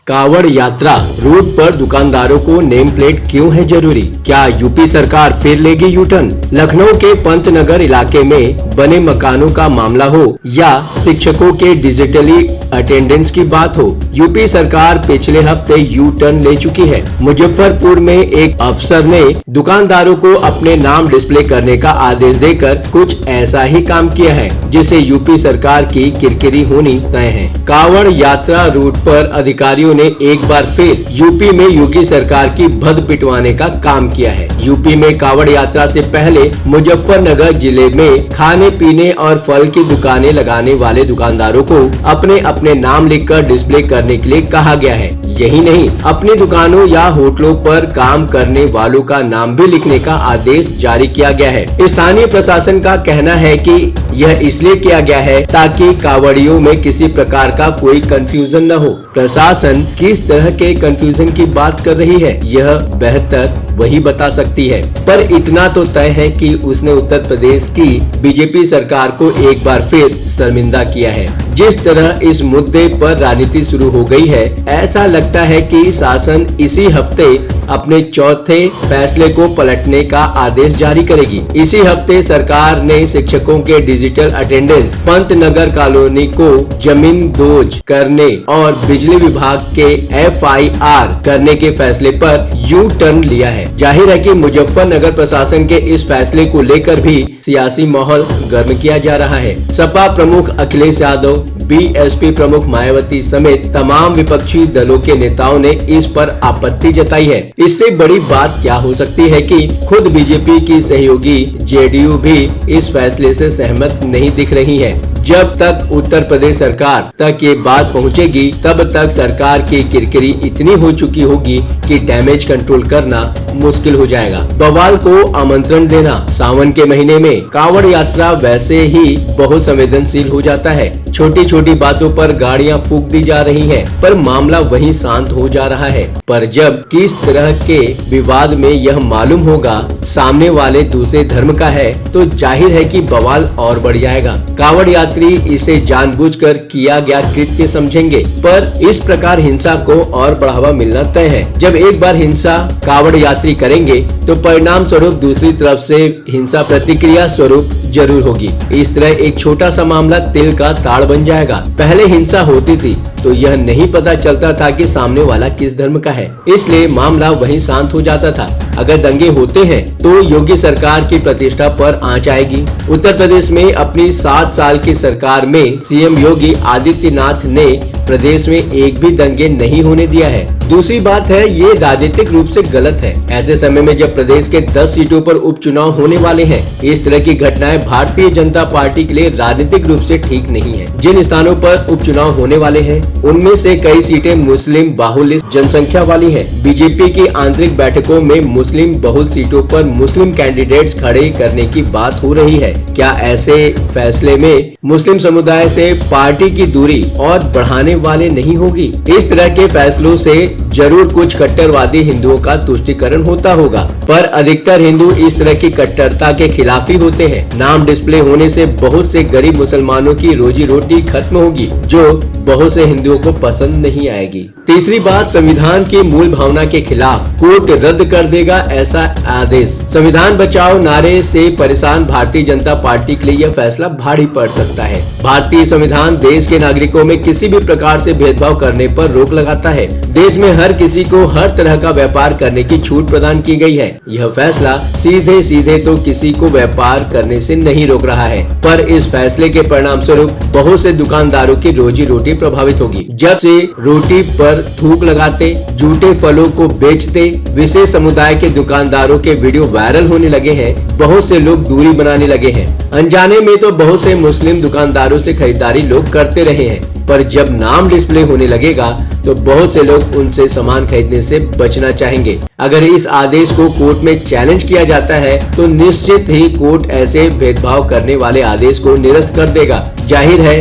कावड़ यात्रा रूट पर दुकानदारों को नेम प्लेट क्यों है जरूरी? क्या यूपी सरकार फिर लेगी यू टर्न? लखनऊ के पंतनगर इलाके में बने मकानों का मामला हो या शिक्षकों के डिजिटली अटेंडेंस की बात हो, यूपी सरकार पिछले हफ्ते यू टर्न ले चुकी है। मुजफ्फरपुर में एक अफसर ने दुकानदारों को अपने नाम डिस्प्ले करने का आदेश देकर कुछ ऐसा ही काम किया है, जिसे यूपी सरकार की किरकिरी होनी तय है। कावड़ यात्रा रूट पर अधिकारियों ने एक बार फिर यूपी में योगी सरकार की भद पिटवाने का काम किया है। यूपी में कावड़ यात्रा से पहले मुजफ्फरनगर जिले में खाने पीने और फल की दुकानें लगाने वाले दुकानदारों को अपने अपने नाम लिखकर डिस्प्ले करने के लिए कहा गया है। यही नहीं, अपनी दुकानों या होटलों पर काम करने वालों का नाम भी लिखने का आदेश जारी किया गया है। स्थानीय प्रशासन का कहना है कि यह इसलिए किया गया है ताकि कावड़ियों में किसी प्रकार का कोई कंफ्यूजन न हो। प्रशासन किस तरह के कंफ्यूजन की बात कर रही है, यह बेहतर वही बता सकती है। पर इतना तो तय है कि उसने उत्तर प्रदेश की बीजेपी सरकार को एक बार फिर शर्मिंदा किया है। जिस तरह इस मुद्दे पर राजनीति शुरू हो गई है, ऐसा लगता है कि शासन इसी हफ्ते अपने चौथे फैसले को पलटने का आदेश जारी करेगी। इसी हफ्ते सरकार ने शिक्षकों के डिजिटल अटेंडेंस, पंतनगर कॉलोनी को जमींदोज करने और बिजली विभाग के FIR करने के फैसले पर यू टर्न लिया है। जाहिर है कि मुजफ्फरनगर प्रशासन के इस फैसले को लेकर भी सियासी माहौल गर्म किया जा रहा है। सपा प्रमुख अखिलेश यादव, BSP प्रमुख मायावती समेत तमाम विपक्षी दलों के नेताओं ने इस पर आपत्ति जताई है। इससे बड़ी बात क्या हो सकती है कि खुद बीजेपी की सहयोगी JDU भी इस फैसले से सहमत नहीं दिख रही है। जब तक उत्तर प्रदेश सरकार तक ये बात पहुंचेगी, तब तक सरकार की किरकिरी इतनी हो चुकी होगी कि डैमेज कंट्रोल करना मुश्किल हो जाएगा। बवाल को आमंत्रण देना। सावन के महीने में कावड़ यात्रा वैसे ही बहुत संवेदनशील हो जाता है। छोटी छोटी बातों पर गाड़ियां फूंक दी जा रही हैं, पर मामला वहीं शांत हो जा रहा है। पर जब किस तरह के विवाद में यह मालूम होगा सामने वाले दूसरे धर्म का है, तो जाहिर है कि बवाल और बढ़ जाएगा। कावड़ यात्री इसे जानबूझकर किया गया कृत्य समझेंगे, पर इस प्रकार हिंसा को और बढ़ावा मिलना तय है। जब एक बार हिंसा कावड़ यात्री करेंगे, तो परिणाम स्वरूप दूसरी तरफ से हिंसा प्रतिक्रिया स्वरूप जरूर होगी। इस तरह एक छोटा सा मामला तिल का ताड़ बन जाएगा। पहले हिंसा होती थी तो यह नहीं पता चलता था कि सामने वाला किस धर्म का है, इसलिए मामला वहीं शांत हो जाता था। अगर दंगे होते हैं तो योगी सरकार की प्रतिष्ठा पर आंच आएगी। उत्तर प्रदेश में अपनी 7 साल की सरकार में CM योगी आदित्यनाथ ने प्रदेश में एक भी दंगे नहीं होने दिया है। दूसरी बात है, ये राजनीतिक रूप से गलत है। ऐसे समय में जब प्रदेश के 10 सीटों पर उपचुनाव होने वाले हैं, इस तरह की घटनाएं भारतीय जनता पार्टी के लिए राजनीतिक रूप से ठीक नहीं है। जिन स्थानों पर उपचुनाव होने वाले हैं, उनमें से कई सीटें मुस्लिम बाहुल्य जनसंख्या वाली हैं। बीजेपी की आंतरिक बैठकों में मुस्लिम बहुल सीटों पर मुस्लिम कैंडिडेट्स खड़े करने की बात हो रही है। क्या ऐसे फैसले में मुस्लिम समुदाय से पार्टी की दूरी और बढ़ाने वाले नहीं होगी? इस तरह के फैसलों से जरूर कुछ कट्टरवादी हिंदुओं का तुष्टीकरण होता होगा, पर अधिकतर हिंदू इस तरह की कट्टरता के खिलाफ ही होते हैं। नाम डिस्प्ले होने से बहुत से गरीब मुसलमानों की रोजी रोटी खत्म होगी, जो बहुत से हिंदुओं को पसंद नहीं आएगी। तीसरी बात, संविधान की मूल भावना के खिलाफ कोर्ट रद्द कर देगा ऐसा आदेश। संविधान बचाओ नारे से परेशान भारतीय जनता पार्टी के लिए यह फैसला भारी पड़ सकता है। भारतीय संविधान देश के नागरिकों में किसी भी प्रकार से भेदभाव करने पर रोक लगाता है। देश में हर किसी को हर तरह का व्यापार करने की छूट प्रदान की गई है। यह फैसला सीधे सीधे तो किसी को व्यापार करने से नहीं रोक रहा है, पर इस फैसले के परिणाम स्वरूप बहुत से दुकानदारों की रोजी रोटी प्रभावित होगी। जब से रोटी पर थूक लगाते, झूठे फलों को बेचते विशेष समुदाय के दुकानदारों के वीडियो वायरल होने लगे हैं, बहुत से लोग दूरी बनाने लगे हैं। अनजाने में तो बहुत से मुस्लिम दुकानदारों से खरीदारी लोग करते रहे हैं, पर जब नाम डिस्प्ले होने लगेगा तो बहुत से लोग उनसे सामान खरीदने से बचना चाहेंगे। अगर इस आदेश को कोर्ट में चैलेंज किया जाता है, तो निश्चित ही कोर्ट ऐसे भेदभाव करने वाले आदेश को निरस्त कर देगा। जाहिर है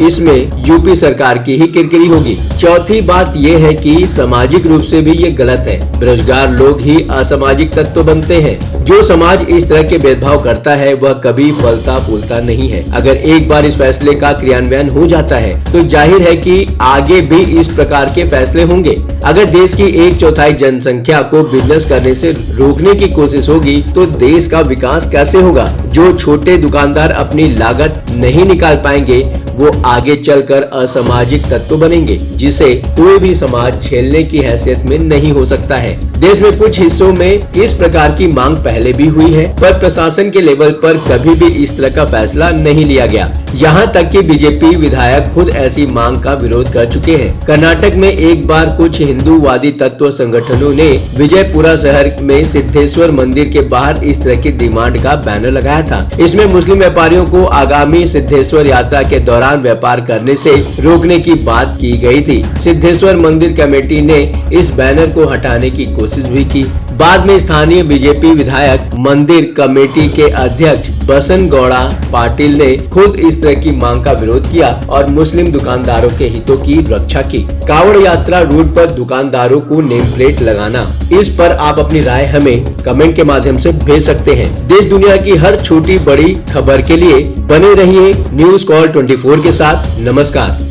इसमें यूपी सरकार की ही किरकिरी होगी। चौथी बात यह है कि सामाजिक रूप से भी ये गलत है। बेरोजगार लोग ही असामाजिक तत्व बनते हैं। जो समाज इस तरह के भेदभाव करता है, वह कभी फलता फूलता नहीं है। अगर एक बार इस फैसले का क्रियान्वयन हो जाता है, तो जाहिर है कि आगे भी इस प्रकार के फैसले होंगे। अगर देश की 1/4 जनसंख्या को बिजनेस करने से रोकने की कोशिश होगी तो देश का विकास कैसे होगा? जो छोटे दुकानदार अपनी लागत नहीं निकाल पाएंगे वो आगे चलकर असामाजिक तत्व बनेंगे, जिसे कोई भी समाज झेलने की हैसियत में नहीं हो सकता है। देश में कुछ हिस्सों में इस प्रकार की मांग पहले भी हुई है, पर प्रशासन के लेवल पर कभी भी इस तरह का फैसला नहीं लिया गया। यहाँ तक कि बीजेपी विधायक खुद ऐसी मांग का विरोध कर चुके हैं। कर्नाटक में एक बार कुछ हिंदूवादी तत्व संगठनों ने विजयपुरा शहर में सिद्धेश्वर मंदिर के बाहर इस तरह की डिमांड का बैनर लगाया था। इसमें मुस्लिम व्यापारियों को आगामी सिद्धेश्वर यात्रा के दौरान व्यापार करने से रोकने की बात की गई थी। सिद्धेश्वर मंदिर कमेटी ने इस बैनर को हटाने की कोशिश भी की। बाद में स्थानीय बीजेपी विधायक मंदिर कमेटी के अध्यक्ष बसन गौड़ा पाटिल ने खुद इस तरह की मांग का विरोध किया और मुस्लिम दुकानदारों के हितों की रक्षा की। कावड़ यात्रा रूट पर दुकानदारों को नेम प्लेट लगाना, इस पर आप अपनी राय हमें कमेंट के माध्यम से भेज सकते हैं। देश दुनिया की हर छोटी बड़ी खबर के लिए बने रहिए न्यूज़ कॉल 24 के साथ। नमस्कार।